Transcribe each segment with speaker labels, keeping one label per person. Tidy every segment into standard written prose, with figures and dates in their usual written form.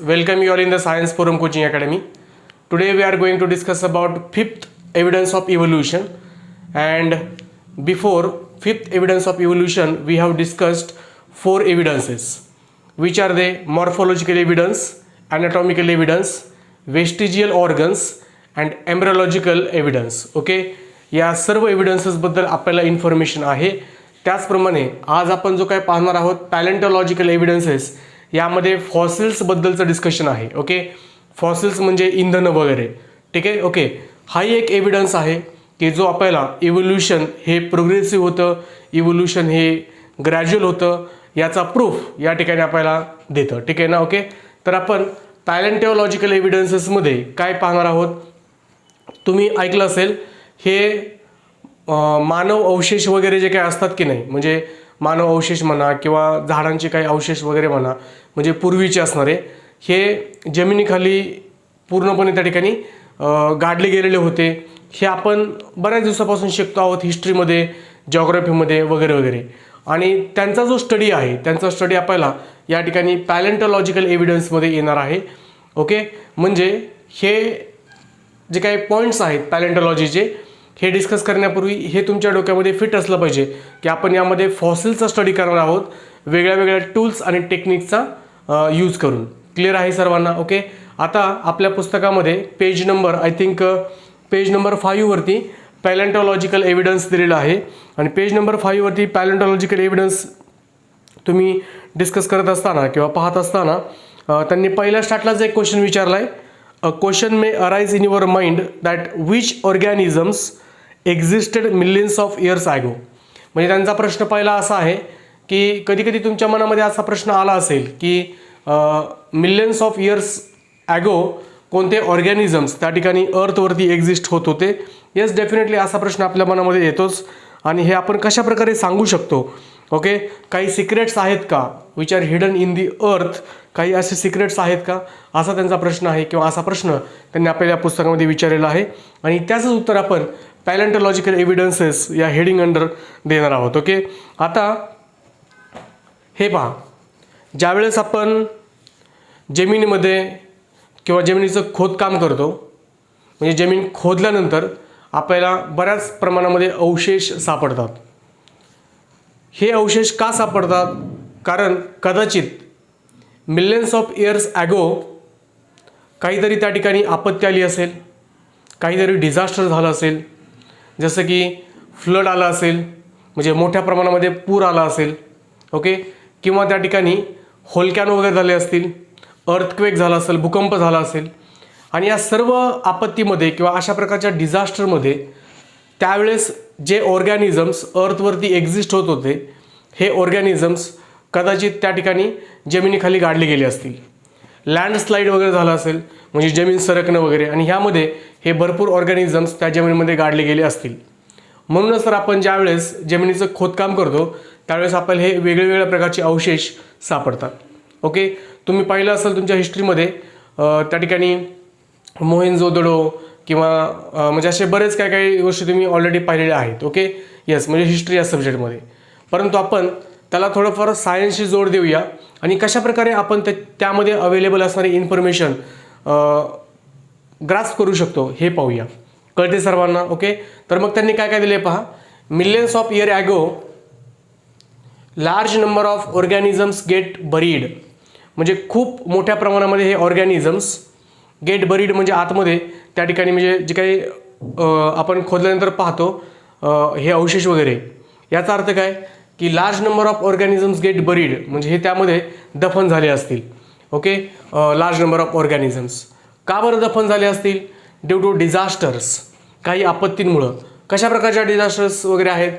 Speaker 1: welcome you all in the Science Forum Coaching Academy. Today we are going to discuss about fifth evidence of evolution, and before fifth evidence of evolution we have discussed four evidences, which are the morphological evidence, anatomical evidence, vestigial organs and embryological evidence. Okay, या सर्व evidences बद्दल आपल्याला information आहे. त्याचप्रमाणे आज आपण जो काय पाहणार आहोत पॅलेंटोलॉजिकल एव्हिडन्सेस, यामध्ये फॉसिल्स बद्दलचं डिस्कशन आहे. ओके, फॉसिल्स म्हणजे इंधन वगैरे. ठीक आहे. ओके, हाही एक एव्हिडन्स आहे की जो आपल्याला इव्होल्यूशन हे प्रोग्रेसिव्ह होतं, इव्होल्यूशन हे ग्रॅज्युअल होतं, याचा प्रूफ या ठिकाणी आपल्याला देतं. ठीक आहे ना. ओके, तर आपण पॅलेंटोलॉजिकल एव्हिडन्सेसमध्ये काय पाहणार आहोत. तुम्ही ऐकलं असेल हे मानव अवशेष वगैरे जे काही असतात की नाही, म्हणजे मानव अवशेष म्हणा किंवा झाडांचे काही अवशेष वगैरे म्हणा, म्हणजे पूर्वीचे असणारे, हे जमिनीखाली पूर्णपणे त्या ठिकाणी गाडले गेलेले होते. हे आपण बऱ्याच दिवसापासून शिकतो आहोत हिस्ट्रीमध्ये, जॉग्राफीमध्ये वगैरे वगैरे. आणि त्यांचा जो स्टडी आहे, त्यांचा स्टडी आपल्याला या ठिकाणी पॅलेंटोलॉजिकल एव्हिडन्समध्ये येणार आहे. ओके, म्हणजे हे जे काही पॉईंट्स आहेत पॅलेंटोलॉजीचे, हे डिस्कस करण्यापूर्वी हे तुमच्या डोक्यामध्ये फिट असलं पाहिजे की आपण यामध्ये फॉसिलचा स्टडी करणार आहोत, वेगळ्या वेगळ्या टूल्स आणि टेक्निकचा यूज करून. क्लिअर आहे सर्वांना. ओके, आता आपल्या पुस्तकामध्ये पेज नंबर पेज नंबर 5 वरती पॅलेंटोलॉजिकल एव्हिडन्स दिलेला आहे. आणि पेज नंबर 5 वरती पॅलेंटोलॉजिकल एव्हिडन्स तुम्ही डिस्कस करत असताना किंवा पाहत असताना त्यांनी पहिल्या स्टार्टलाच एक क्वेश्चन विचारला आहे. A question may arise in your mind that which organisms existed millions of years ago. म्हणजे त्यांचा प्रश्न पहिला असा आहे की कधी कधी तुमच्या मनामध्ये असा प्रश्न आला असेल की मिलियन्स ऑफ इयर्स ॲगो कोणते ऑर्गॅनिझम्स त्या ठिकाणी अर्थवरती एक्झिस्ट होत होते. येस, डेफिनेटली असा प्रश्न आपल्या मनामध्ये येतोच. आणि हे आपण कशा प्रकारे सांगू शकतो. ओके, काही सिक्रेट्स आहेत का विच आर हिडन इन दी अर्थ, काही असे सिक्रेट्स आहेत का, असा त्यांचा प्रश्न आहे किंवा असा प्रश्न त्यांनी आपल्या पुस्तकामध्ये विचारलेला आहे. आणि त्याचंच उत्तर आपण पॅलेंटोलॉजिकल एव्हिडन्सेस या हेडिंग अंडर देणार आहोत. ओके, आता हे पहा, ज्यावेळेस आपण जमिनीमध्ये किंवा जमिनीचं खोदकाम करतो, म्हणजे जमीन खोदल्यानंतर आपल्याला बऱ्याच प्रमाणामध्ये अवशेष सापडतात. हे अवशेष का सापडतात, कारण कदाचित मिलियन्स ऑफ इयर्स ॲगो काहीतरी त्या ठिकाणी आपत्ती आली असेल, काहीतरी डिझास्टर झालं असेल, जसं की फ्लड आला असेल, म्हणजे मोठ्या प्रमाणामध्ये पूर आला असेल. ओके, किंवा त्या ठिकाणी व्होल्कॅनो वगैरे झाले असतील, अर्थक्वेक झाला असेल, भूकंप झाला असेल. आणि या सर्व आपत्तीमध्ये किंवा अशा प्रकारच्या डिझास्टरमध्ये त्यावेळेस जे ऑर्गॅनिझम्स अर्थवरती एक्झिस्ट होत होते, हे ऑर्गॅनिझम्स कदाचित त्या ठिकाणी जमिनीखाली गाडले गेले असतील. लँडस्लाईड वगैरे झालं असेल, म्हणजे जमीन सरकणं वगैरे, आणि ह्यामध्ये हे भरपूर ऑर्गॅनिझम्स त्या जमिनीमध्ये गाडले गेले असतील. म्हणूनच तर आपण ज्यावेळेस जमिनीचं खोदकाम करतो त्यावेळेस आपल्याला हे वेगवेगळ्या प्रकारचे अवशेष सापडतात. ओके, तुम्ही पाहिलं असेल तुमच्या हिस्ट्रीमध्ये त्या ठिकाणी मोहेंजोदडो किंवा म्हणजे असे बरेच काही काही गोष्टी तुम्ही ऑलरेडी पाहिलेल्या आहेत. ओके, येस, म्हणजे हिस्ट्री या सब्जेक्टमध्ये. परंतु आपण त्याला थोडंफार सायन्सशी जोड देऊया आणि कशाप्रकारे आपण त्यामध्ये अवेलेबल असणारी इन्फॉर्मेशन ग्रास्प करू शकतो हे पाहूया. कळते सर्वांना. ओके, तर मग त्यांनी काय काय दिले पहा. Millions of year ago large number of organisms get buried, म्हणजे खूप मोठ्या प्रमाणामध्ये हे ऑर्गॅनिझम्स गेट बरीड म्हणजे आतमध्ये त्या ठिकाणी, म्हणजे जे काही आपण खोदल्यानंतर पाहतो हे अवशेष वगैरे, याचा अर्थ काय की large number of organisms get buried म्हणजे हे त्यामध्ये दफन झाले असतील. Okay, large number of organisms का बरं दफन झाले असतील, ड्यू टू डिझास्टर्स, काही आपत्तींमुळं. कशा प्रकारच्या डिझास्टर्स वगैरे आहेत,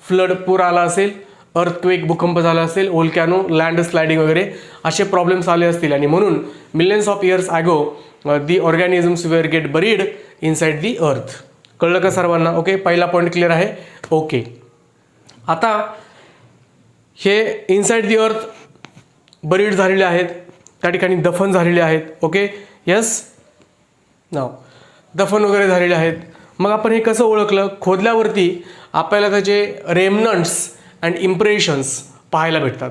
Speaker 1: फ्लड, पूर आला असेल, अर्थक्वेक, भूकंप झाला असेल, व्होल्कॅनो, लँडस्लायडिंग वगैरे असे प्रॉब्लेम्स आले असतील. आणि म्हणून millions of years ago the organisms were get buried inside the earth. कळलं का सर्वांना. ओके, पहिला पॉईंट क्लिअर आहे. ओके, आता हे इनसाइड दी अर्थ बरीड झालेले आहेत, त्या ठिकाणी दफन झालेले आहेत. ओके, यस, नाव दफन वगैरे झालेले आहेत. मग आपण हे कसं ओळखलं, खोदल्यावरती आपल्याला त्याचे रेमनंट्स अँड इम्प्रेशन्स पाहायला भेटतात.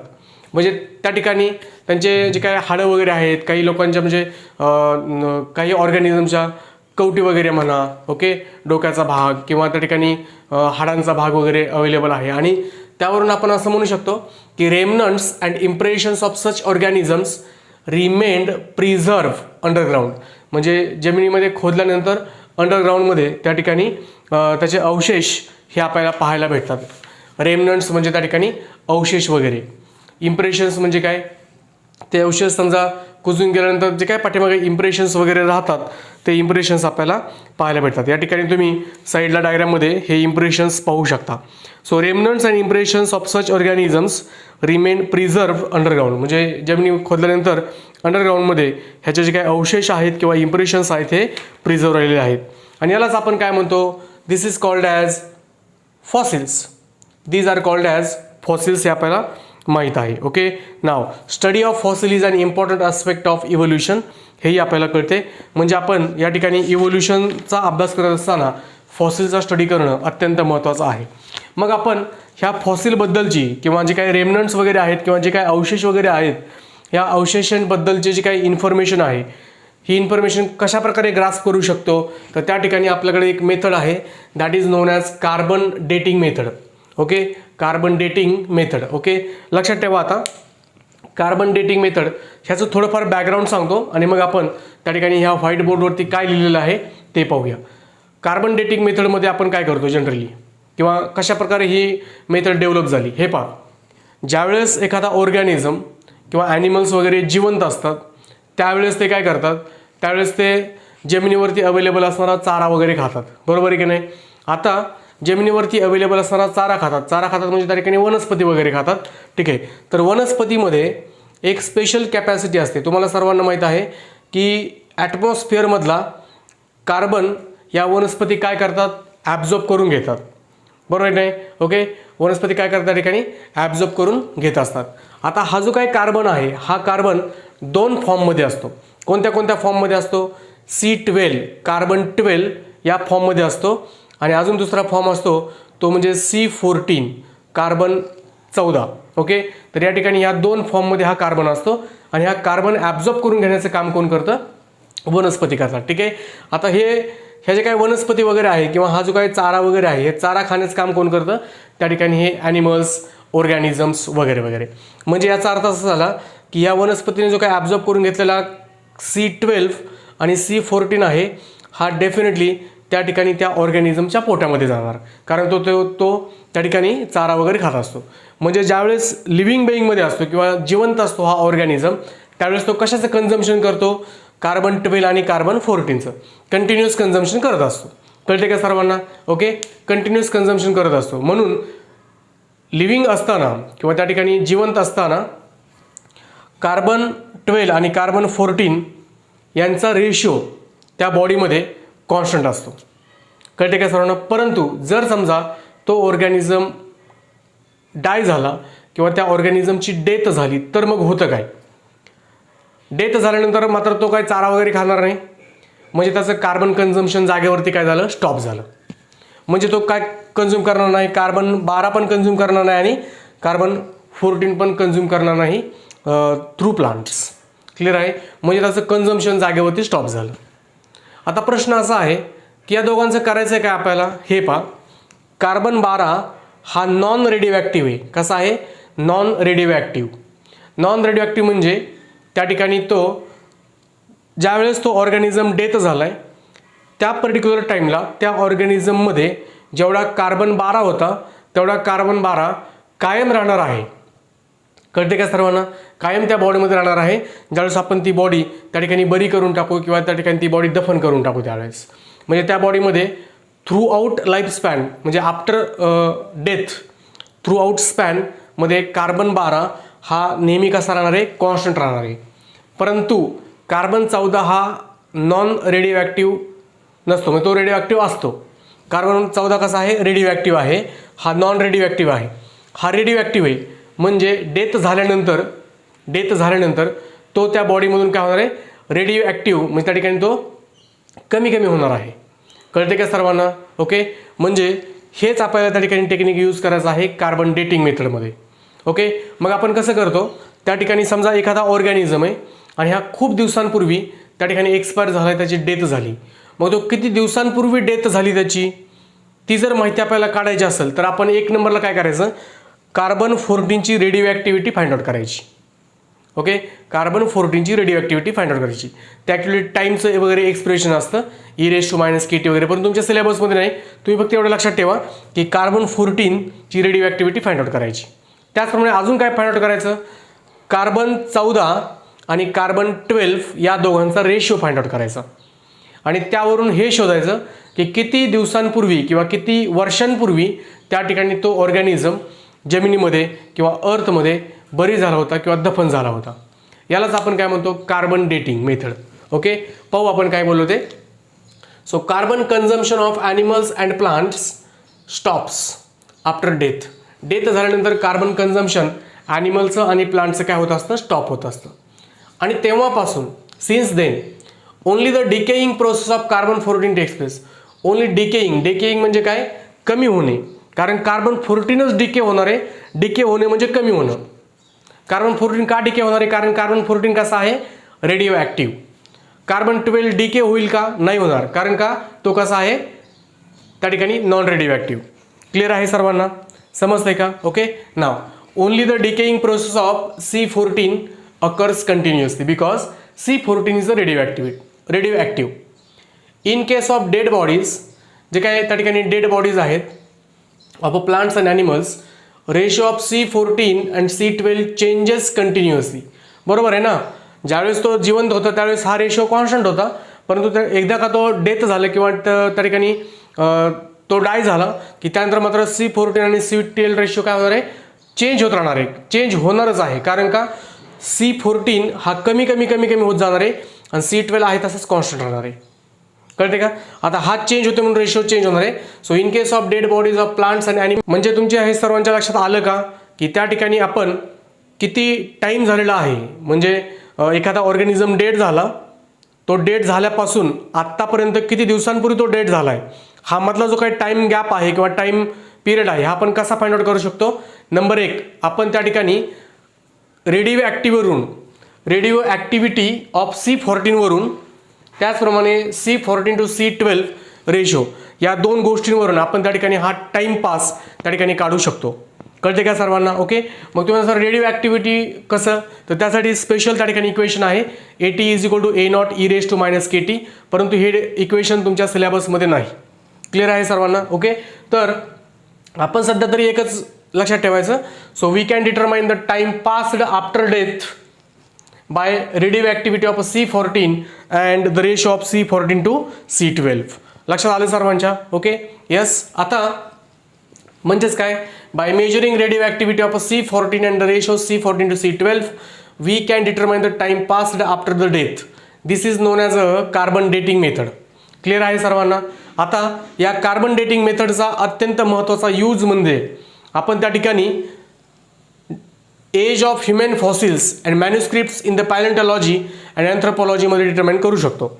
Speaker 1: म्हणजे त्या ठिकाणी त्यांचे जे काही हाडं वगैरे आहेत, काही लोकांच्या म्हणजे काही ऑर्गॅनिझमच्या कवटी वगैरे म्हणा, ओके, डोक्याचा भाग किंवा त्या ठिकाणी हाडांचा भाग वगैरे अवेलेबल आहे. आणि त्यावरून आपण असं म्हणू शकतो की remnants and impressions of such organisms remained preserve underground. म्हणजे जमिनीमध्ये खोदल्यानंतर अंडरग्राऊंडमध्ये त्या ठिकाणी त्याचे अवशेष हे आपल्याला पाहायला भेटतात. रेमनंट्स म्हणजे त्या ठिकाणी अवशेष वगैरे, इम्प्रेशन्स म्हणजे काय, ते अवशेष समजा कुजून गेल्यानंतर जे काय पाठीमागे इम्प्रेशन्स वगैरे राहतात ते इम्प्रेशन्स आपल्याला पाहायला भेटतात. या ठिकाणी तुम्ही साईडला डायग्राममध्ये हे इम्प्रेशन्स पाहू शकता. So remnants and impressions of such organisms remain preserve underground. म्हणजे जमिनी खोदल्यानंतर अंडरग्राऊंडमध्ये ह्याचे जे काही अवशेष आहेत किंवा इम्प्रेशन्स आहेत हे प्रिझर्व्ह राहिलेले आहेत. आणि यालाच आपण काय म्हणतो, this is called as fossils. These are called as fossils हे आपल्याला माहीत आहे. Okay, now study of fossil is an important aspect of evolution. हेही आपल्याला कळते. म्हणजे आपण या ठिकाणी इव्होल्युशनचा अभ्यास करत असताना फॉसिलचा स्टडी करणं अत्यंत महत्त्वाचं आहे. मग आपण ह्या फॉसिलबद्दलची किंवा जे काही रेमनंट्स वगैरे आहेत किंवा जे काही अवशेष वगैरे आहेत, या अवशेषांबद्दलची जी काही इन्फॉर्मेशन आहे, ही इन्फॉर्मेशन कशा प्रकारे ग्रास्प करू शकतो, तर त्या ठिकाणी आपल्याकडे एक मेथड आहे, that is known as carbon dating method. Okay, carbon dating method. Okay, लक्षात ठेवा. आता कार्बन डेटिंग मेथड ह्याचं थोडंफार बॅकग्राऊंड सांगतो आणि मग आपण त्या ठिकाणी ह्या व्हाईट बोर्डवरती काय लिहिलेलं आहे ते पाहूया. कार्बन डेटिंग मेथडमध्ये आपण काय करतो जनरली, किंवा कशा प्रकारे ही मेथड डेव्हलप झाली हे पहा. ज्यावेळेस एखादा ऑर्गॅनिझम किंवा ॲनिमल्स वगैरे जिवंत असतात त्यावेळेस ते काय करतात, त्यावेळेस ते जमिनीवरती अवेलेबल असणारा चारा वगैरे खातात, बरोबर आहे की नाही. आता जमिनीवरती अवेलेबल असणारा चारा खातात म्हणजे त्या ठिकाणी वनस्पती वगैरे खातात. ठीक आहे, तर वनस्पतीमध्ये एक स्पेशल कॅपॅसिटी असते. तुम्हाला सर्वांना माहीत आहे की ॲटमॉस्फिअरमधला कार्बन या वनस्पती काय करतात, ॲब्झॉर्ब करून घेतात, बरोबर आहे नाही. ओके, वनस्पती काय करतात त्या ठिकाणी ॲब्झॉर्ब करून घेत असतात. आता हा जो काही कार्बन आहे, हा कार्बन दोन फॉर्ममध्ये असतो. कोणत्या कोणत्या फॉर्ममध्ये असतो, C12 कार्बन 12 या फॉर्ममध्ये असतो, आणि अजून दुसरा फॉर्म असतो तो म्हणजे C14 कार्बन 14. ओके, तर या ठिकाणी ह्या दोन फॉर्ममध्ये हा कार्बन असतो आणि हा कार्बन ॲब्झॉर्ब करून घेण्याचं काम कोण करतं, वनस्पती करतात. ठीक आहे, आता ह्या जे काही वनस्पती वगैरे आहे किंवा हा जो काही चारा वगैरे आहे, हे चारा खाण्याचं काम कोण करतं, त्या ठिकाणी हे ॲनिमल्स, ऑर्गॅनिझम्स वगैरे वगैरे. म्हणजे याचा अर्थ असा झाला की या वनस्पतीने जो काही ॲब्झॉर्ब करून घेतलेला C12 आणि C14 आहे, हा डेफिनेटली त्या ठिकाणी त्या ऑर्गॅनिझमच्या पोटामध्ये जाणार, कारण तो त्या ठिकाणी चारा वगैरे खात असतो. म्हणजे ज्यावेळेस लिव्हिंग बेईंगमध्ये असतो किंवा जिवंत असतो हा ऑर्गॅनिझम, त्यावेळेस तो कशाचं कन्झम्पशन करतो, कार्बन 12 आणि कार्बन 14चं कंटिन्युअस कन्झम्पशन करत असतो. कळते का सर्वांना. ओके, कंटिन्युअस कन्झम्पशन करत असतो. म्हणून लिव्हिंग असताना किंवा त्या ठिकाणी जिवंत असताना कार्बन 12 आणि कार्बन 14 यांचा रेशिओ त्या बॉडीमध्ये कॉन्स्टंट असतो. कळते का सर्वांना. परंतु जर समजा तो ऑर्गॅनिझम डाय झाला किंवा त्या ऑर्गॅनिझमची डेथ झाली तर मग होतं काय, डेथ झाल्यानंतर मात्र तो काय चारा वगैरे खाणार नाही, म्हणजे त्याचं कार्बन कन्झम्पशन जागेवरती काय झालं, स्टॉप झालं. म्हणजे तो काय कन्झ्युम करणार नाही, कार्बन 12 पण कन्झ्युम करणार नाही आणि कार्बन 14 पण कन्झ्युम करणार नाही थ्रू प्लांट्स. क्लिअर आहे. म्हणजे त्याचं कन्झम्पशन जागेवरती स्टॉप झालं. आता प्रश्न असा आहे की या दोघांचं करायचं आहे काय आपल्याला, हे पहा. कार्बन 12 हा नॉन रेडिओ ॲक्टिव्ह आहे. कसा आहे, non radio active. Non radio active म्हणजे त्या ठिकाणी तो ज्यावेळेस तो ऑर्गॅनिझम डेथ झाला आहे त्या पर्टिक्युलर टाईमला त्या ऑर्गॅनिझममध्ये जेवढा कार्बन 12 होता तेवढा कार्बन 12 कायम राहणार आहे. कळते का सर्वांना. कायम त्या बॉडीमध्ये राहणार आहे. ज्यावेळेस आपण ती बॉडी त्या ठिकाणी बरी करून टाकू किंवा त्या ठिकाणी ती बॉडी दफन करून टाकू त्यावेळेस, म्हणजे त्या बॉडीमध्ये थ्रू आउट लाईफ स्पॅन म्हणजे आफ्टर डेथ थ्रू आउट स्पॅनमध्ये कार्बन 12 हा नेहमी कसा राहणार आहे, कॉन्स्टंट राहणार आहे. परंतु कार्बन 14 हा नॉन रेडिओ ॲक्टिव्ह नसतो, म्हणजे तो रेडिओ ॲक्टिव्ह असतो. कार्बन 14 कसा आहे, रेडिओ ॲक्टिव्ह आहे. हा नॉन रेडिओ ॲक्टिव्ह आहे. हा रेडिओ ॲक्टिव्ह आहे म्हणजे डेथ झाल्यानंतर तो त्या बॉडीमधून काय होणार आहे, रेडिओ ॲक्टिव्ह म्हणजे त्या ठिकाणी तो कमी कमी होणार आहे. कळते का सर्वांना. ओके, म्हणजे हेच आपल्याला त्या ठिकाणी टेक्निक यूज करायचं आहे कार्बन डेटिंग मेथडमध्ये. ओके, मग आपण कसं करतो, त्या ठिकाणी समजा एखादा ऑर्गॅनिझम आहे आणि हा खूप दिवसांपूर्वी त्या ठिकाणी एक्सपायर झाला आहे, त्याची डेथ झाली. मग तो किती दिवसांपूर्वी डेथ झाली त्याची, ती जर माहिती आपल्याला काढायची असेल तर आपण 1 नंबरला काय करायचं, कार्बन 14ची रेडिओ ॲक्टिव्हिटी फाइंड आउट करायची. ओके, कार्बन 14ची रेडिओ ॲक्टिव्हिटी फाइंड आउट करायची. त्या ॲक्च्युली टाईमचं वगैरे एक्सप्रेशन असतं e⁻⁻ वगैरे, पण तुमच्या सिलेबसमध्ये नाही. तुम्ही फक्त एवढं लक्षात ठेवा की कार्बन 14ची रेडिओ ॲक्टिव्हिटी फाइंड आउट करायची. त्याचप्रमाणे अजून काय फाइंड आउट करायचं, कार्बन 14 आणि कार्बन 12 या दोघांचा रेशिओ फाइंड आउट करायचा आणि त्यावरून हे शोधायचं की किती दिवसांपूर्वी किंवा किती वर्षांपूर्वी त्या ठिकाणी तो ऑर्गॅनिझम जमिनीमध्ये किंवा अर्थमध्ये बरी झाला होता किंवा दफन झाला होता. यालाच आपण काय म्हणतो, कार्बन डेटिंग मेथड. ओके, पाहू आपण काय बोललो ते. So carbon consumption of animals and plants stops after death. Death झाल्यानंतर कार्बन कन्झम्पशन ॲनिमलचं आणि प्लांटचं काय होत असतं, स्टॉप होत असतं. आणि तेव्हापासून since then only the decaying process of carbon 14 takes place. Only decaying म्हणजे काय, कमी होणे. कारण कार्बन 14च डिके होणार आहे. डिके होणे म्हणजे कमी होणं. कार्बन 14 का डिके होणार आहे, कारण कार्बन 14 कसा आहे, रेडिओ ॲक्टिव्ह. कार्बन 12 डिके होईल का, नाही होणार, कारण का तो कसा आहे, त्या ठिकाणी नॉन रेडिओ ॲक्टिव्ह. क्लिअर आहे सर्वांना, समजतंय का. Okay, now only the decaying process of C14 occurs continuously because C14 is a radioactive. In case of dead bodies, जे काय त्या ठिकाणी डेड बॉडीज आहेत of plants and animals, ratio of C14 and C12 changes continuously. बरोबर आहे ना, ज्यावेळेस तो जिवंत होता त्यावेळेस हा रेशिओ कॉन्स्टंट होता, परंतु एकदा का तो डेथ झाला किंवा त्या ठिकाणी तो डाय झाला की त्यानंतर मात्र C14 आणि C12 रेशिओ काय होणार आहे, चेंज होत राहणार आहे. चेंज होणारच आहे, कारण का C14 हा कमी होत जाणार आहे आणि C12 आहे तसंच कॉन्स्टंट राहणार आहे. कळते का. आता हा चेंज होतो म्हणून रेशिओ चेंज होणार आहे. So in case of dead bodies of plants and animals, म्हणजे तुमच्या हे सर्वांच्या लक्षात आलं का की त्या ठिकाणी आपण किती टाईम झालेला आहे, म्हणजे एखादा ऑर्गॅनिझम डेड झाला, तो डेड झाल्यापासून आत्तापर्यंत किती दिवसांपूर्वी तो डेड झाला आहे, हा मधला जो काही टाईम गॅप आहे किंवा टाईम पिरियड आहे हा आपण कसा फाइंड आउट करू शकतो. नंबर 1, आपण त्या ठिकाणी रेडिओ ॲक्टिव्हिटी ऑफ C14 वरून, त्याचप्रमाणे C14 to C12 रेशो, या 2 गोष्टींवरून आपण त्या ठिकाणी हा टाईमपास त्या ठिकाणी काढू शकतो. कळते का सर्वांना. ओके, मग तुम्हाला सर रेडिओ ॲक्टिव्हिटी कसं, तर त्यासाठी स्पेशल त्या ठिकाणी इक्वेशन आहे AT = A0 e⁻⁻ परंतु हे इक्वेशन तुमच्या सिलेबसमध्ये नाही. क्लिअर आहे सर्वांना. ओके, तर आपण सध्या तरी एकच लक्षात ठेवायचं. So we can determine the time passed after death by radioactivity of C14 and the ratio of C14 to C12. लक्षात आलं सर्वांच्या. Okay, yes. आता म्हणजेच काय, by measuring radioactivity of C14 and the ratio C14 to C12 we can determine the time passed after the death. This is known as a carbon dating method. Clear आहे सर्वांना. आता या carbon dating मेथडचा अत्यंत महत्त्वाचा use म्हणजे आपण त्या ठिकाणी age of human fossils and manuscripts in the palaeontology and अँथ्रोपॉलॉजीमध्ये डिटरमाइन करू शकतो.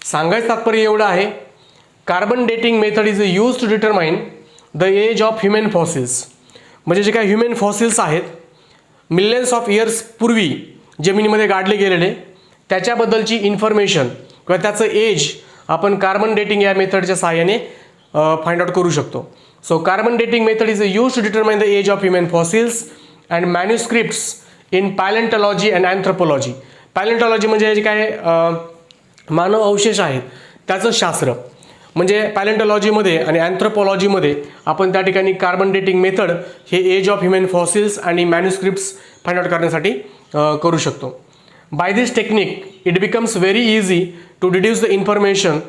Speaker 1: सांगायचं तात्पर्य एवढं आहे, carbon dating method is use to determine the age of human fossils. म्हणजे जे काही ह्युमन फॉसिल्स आहेत मिलियन्स ऑफ इयर्स पूर्वी जमिनीमध्ये गाडले गेलेले, त्याच्याबद्दलची इन्फॉर्मेशन किंवा त्याचं एज आपण कार्बन डेटिंग या मेथडच्या सहाय्याने फाइंड आउट करू शकतो. So carbon dating method is use to determine the age of human fossils and manuscripts in palaeontology and anthropology. Palaeontology म्हणजे जे काय मानव अवशेष आहेत त्याचं शास्त्र, म्हणजे पॅलेंटॉलॉजीमध्ये आणि अँथ्रोपॉलॉजीमध्ये आपण त्या ठिकाणी कार्बन डेटिंग मेथड हे एज ऑफ ह्युमन फॉसिल्स आणि मॅन्युस्क्रिप्ट्स फाइंड आउट करण्यासाठी करू शकतो. By this technique it becomes very easy to deduce the information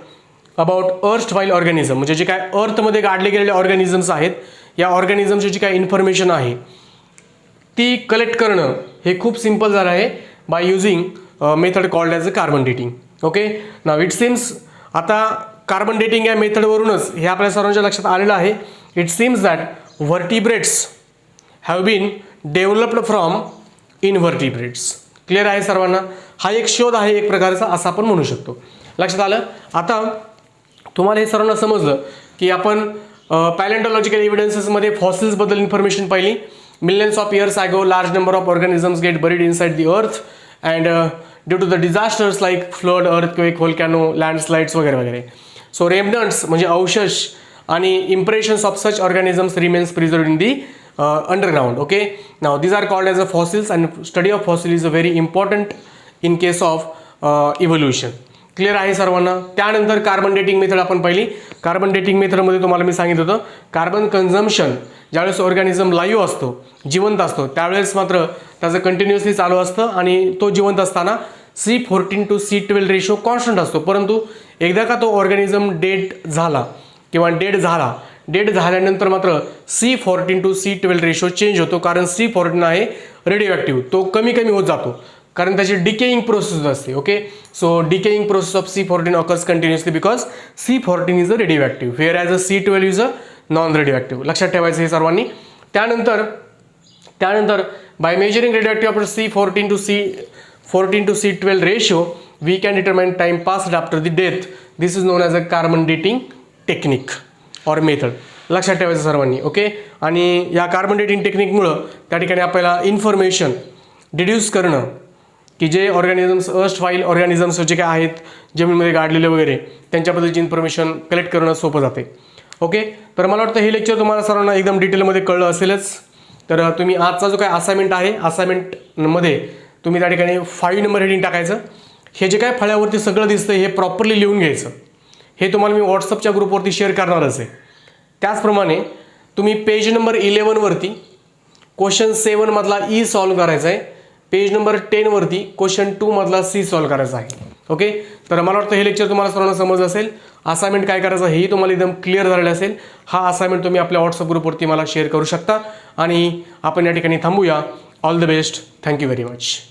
Speaker 1: about erstwhile organism. म्हणजे जे काय अर्थमध्ये गाडले गेलेले ऑर्गॅनिझम्स आहेत, या ऑर्गॅनिझमची जी काय इन्फॉर्मेशन आहे ती कलेक्ट करणं हे खूप सिम्पल झालं आहे by using method called as a carbon dating. Okay, नाव इट सीम्स आता कार्बन डेटिंग या मेथडवरूनच हे आपल्या सर्वांच्या लक्षात आलेलं आहे. It seems that vertebrates have been developed from invertebrates. Clear आहे सर्वांना. हा एक शोध आहे एक प्रकारचा, असं आपण म्हणू शकतो. लक्षात आलं. आता तुम्हाला हे सर्वांना समजलं की आपण पॅलेंटॉलॉजिकल एव्हिडन्सेसमध्ये फॉसिल्सबद्दल इन्फॉर्मेशन पाहिली, millions of years ago large number of organisms get buried inside the earth and due to the disasters like flood, earthquake, volcano, landslides वगैरे वगैरे. So remnants म्हणजे अवशेष आणि impressions of such organisms remains preserved in the underground. Okay, now these are called as a fossils and study of fossil is a very important in case of evolution. Clear आहे सर्वांना. त्यानंतर carbon dating method आपण पाहिली. Carbon dating मेथडमध्ये तुम्हाला मी सांगितलं होतं carbon consumption ज्यावेळेस ऑर्गॅनिझम लाईव्ह असतो, जिवंत असतो, त्यावेळेस मात्र त्याचं कंटिन्युअसली चालू असतं आणि तो जिवंत असताना C14:C12 रेशो कॉन्स्टंट असतो. परंतु एकदा का तो ऑर्गॅनिझम डेड झाला किंवा डेड झाल्यानंतर मात्र C14:C12 रेशो चेंज होतो, कारण C14 आहे रेडिओ ॲक्टिव्ह, तो कमी होत जातो कारण त्याची डिकेइंग प्रोसेस असते. Okay, so decaying process of C14 occurs continuously because C14 is a radioactive whereas a C12 is a non radioactive. लक्षात ठेवायचं हे सर्वांनी. त्यानंतर by measuring radioactive C14:C12 ratio we can determine time passed after the death. This is known as a carbon dating technique or method. लक्षात ठेवायचं सर्वांनी. Okay, आणि या कार्बन डेटिंग टेक्निकमुळं त्या ठिकाणी आपल्याला इन्फॉर्मेशन डिड्यूस करणं की जे ऑर्गॅनिझम्स फाईल ऑर्गॅनिझम्स जे काय आहेत जमीनमध्ये गाडलेले वगैरे त्यांच्याबद्दलची इन्फॉर्मेशन कलेक्ट करणं सोपं जाते. ओके, तर मला वाटतं हे लेक्चर तुम्हाला सर्वांना एकदम डिटेलमध्ये कळलं असेलच. तर तुम्ही आजचा जो काय असाइनमेंट आहे असाइनमेंटमध्ये तुम्ही त्या ठिकाणी 5 नंबर हेडिंग टाकायचं. हे जे काय फळ्यावरती सगळं दिसतं हे प्रॉपरली लिहून घ्यायचं. हे तुम्हाला मी व्हॉट्सअपच्या ग्रुपवरती शेअर करणारच आहे. त्याचप्रमाणे तुम्ही पेज नंबर 11 वरती क्वेश्चन 7 मधला ई सॉल्व्ह करायचा आहे. पेज नंबर 10 वरती क्वेश्चन 2 मधला सी सॉल्व्ह करायचा आहे. ओके, तर मला वाटतं हे लेक्चर तुम्हाला सर्वांना समजलं असेल. असाइनमेंट काय करायचं हेही तुम्हाला एकदम क्लिअर झालेलं असेल. हा असाइनमेंट तुम्ही आपल्या व्हॉट्सअप ग्रुपवरती मला शेअर करू शकता आणि आपण या ठिकाणी थांबूया. All the best. Thank you very much.